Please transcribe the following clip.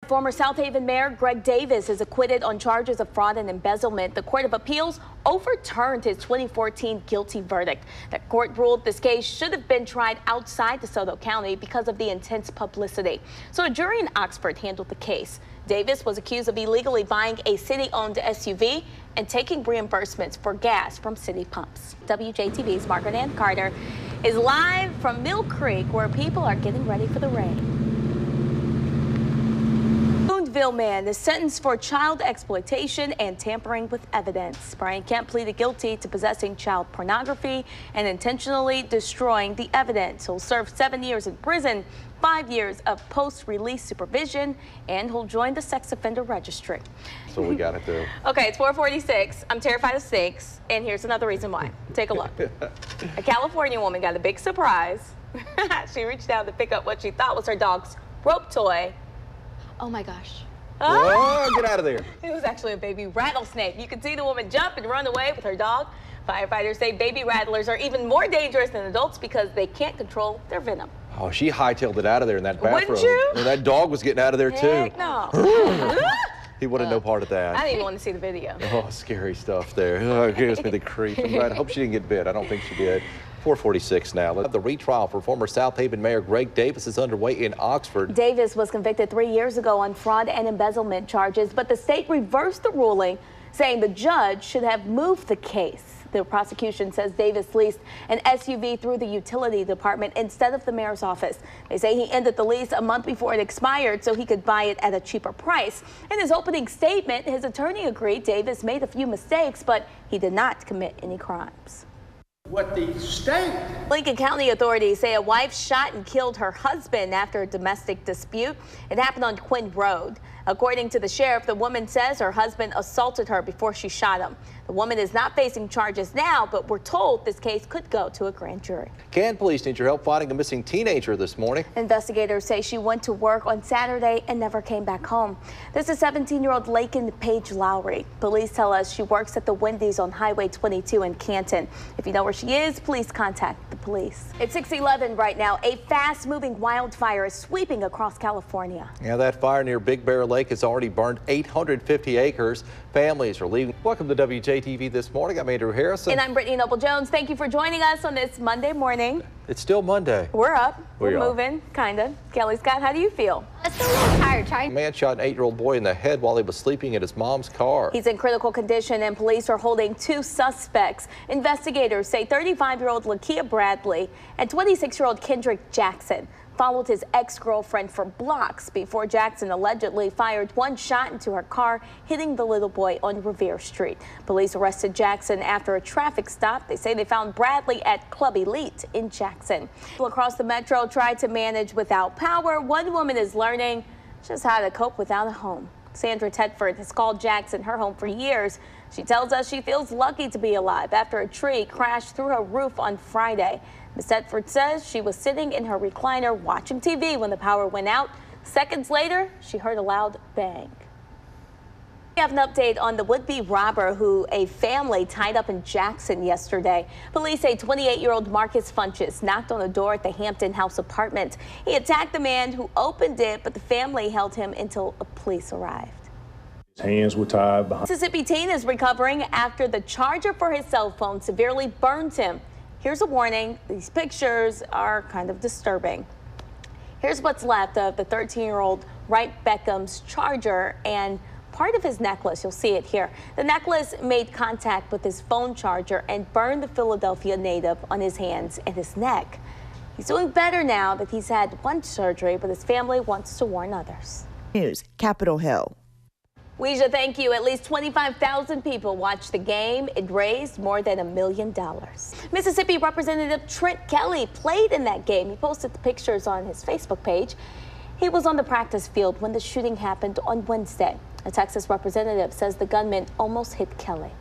Former South Haven Mayor Greg Davis is acquitted on charges of fraud and embezzlement. The Court of Appeals overturned his 2014 guilty verdict. The court ruled this case should have been tried outside DeSoto County because of the intense publicity. So a jury in Oxford handled the case. Davis was accused of illegally buying a city-owned SUV and taking reimbursements for gas from city pumps. WJTV's Margaret Ann Carter is live from Mill Creek, where people are getting ready for the rain. Boonville man is sentenced for child exploitation and tampering with evidence. Brian Kemp pleaded guilty to possessing child pornography and intentionally destroying the evidence. He'll serve 7 years in prison, 5 years of post-release supervision, and he'll join the sex offender registry. So we got it through. Okay, it's 4:46. I'm terrified of snakes, and here's another reason why. Take a look. A California woman got a big surprise. She reached out to pick up what she thought was her dog's rope toy. Oh my gosh. Whoa, get out of there. It was actually a baby rattlesnake. You could see the woman jump and run away with her dog. Firefighters say baby rattlers are even more dangerous than adults because they can't control their venom. Oh, she hightailed it out of there in that bathroom. Wouldn't you? And that dog was getting out of there too. Heck no. He wanted no part of that. I didn't even want to see the video. Oh, scary stuff there. Oh, it gives me the creeps. I'm glad. I hope she didn't get bit. I don't think she did. 4:46 now. The retrial for former South Haven Mayor Greg Davis is underway in Oxford. Davis was convicted 3 years ago on fraud and embezzlement charges, but the state reversed the ruling, saying the judge should have moved the case. The prosecution says Davis leased an SUV through the utility department instead of the mayor's office. They say he ended the lease a month before it expired so he could buy it at a cheaper price. In his opening statement, his attorney agreed Davis made a few mistakes, but he did not commit any crimes. What the state. Lincoln County authorities say a wife shot and killed her husband after a domestic dispute. It happened on Quinn Road. According to the sheriff, the woman says her husband assaulted her before she shot him. The woman is not facing charges now, but we're told this case could go to a grand jury. Can police need your help finding a missing teenager this morning? Investigators say she went to work on Saturday and never came back home. This is 17-year-old Laken Paige Lowry. Police tell us she works at the Wendy's on Highway 22 in Canton. If you know where she is, please contact the police. It's 6:11 right now. A fast-moving wildfire is sweeping across California. Yeah, that fire near Big Bear Lake has already burned 850 acres. Families are leaving. Welcome to WJTV This Morning. I'm Andrew Harrison. And I'm Brittany Noble-Jones. Thank you for joining us on this Monday morning. It's still Monday. We're up. We We're are. moving, kind of. Kelly Scott, how do you feel? I'm still a little tired. A man shot an 8-year-old boy in the head while he was sleeping in his mom's car. He's in critical condition, and police are holding 2 suspects. Investigators say 35-year-old Lakia Bradley and 26-year-old Kendrick Jackson followed his ex-girlfriend for blocks before Jackson allegedly fired 1 shot into her car, hitting the little boy on Revere Street. Police arrested Jackson after a traffic stop. They say they found Bradley at Club Elite in Jackson. People across the metro tried to manage without power. One woman is learning just how to cope without a home. Sandra Tedford has called Jackson her home for years. She tells us she feels lucky to be alive after a tree crashed through her roof on Friday. Ms. Tedford says she was sitting in her recliner watching TV when the power went out. Seconds later, she heard a loud bang. We have an update on the would-be robber who a family tied up in Jackson yesterday. Police say 28-year-old Marcus Funches knocked on the door at the Hampton House apartment. He attacked the man who opened it, but the family held him until police arrived. His hands were tied behind. Mississippi teen is recovering after the charger for his cell phone severely burned him. Here's a warning. These pictures are kind of disturbing. Here's what's left of the 13-year-old Wright Beckham's charger and part of his necklace. You'll see it here. The necklace made contact with his phone charger and burned the Philadelphia native on his hands and his neck. He's doing better now that he's had 1 surgery, but his family wants to warn others. News, Capitol Hill. Weija, thank you. At least 25,000 people watched the game. It raised more than $1 million. Mississippi Representative Trent Kelly played in that game. He posted the pictures on his Facebook page. He was on the practice field when the shooting happened on Wednesday. A Texas representative says the gunman almost hit Kelly.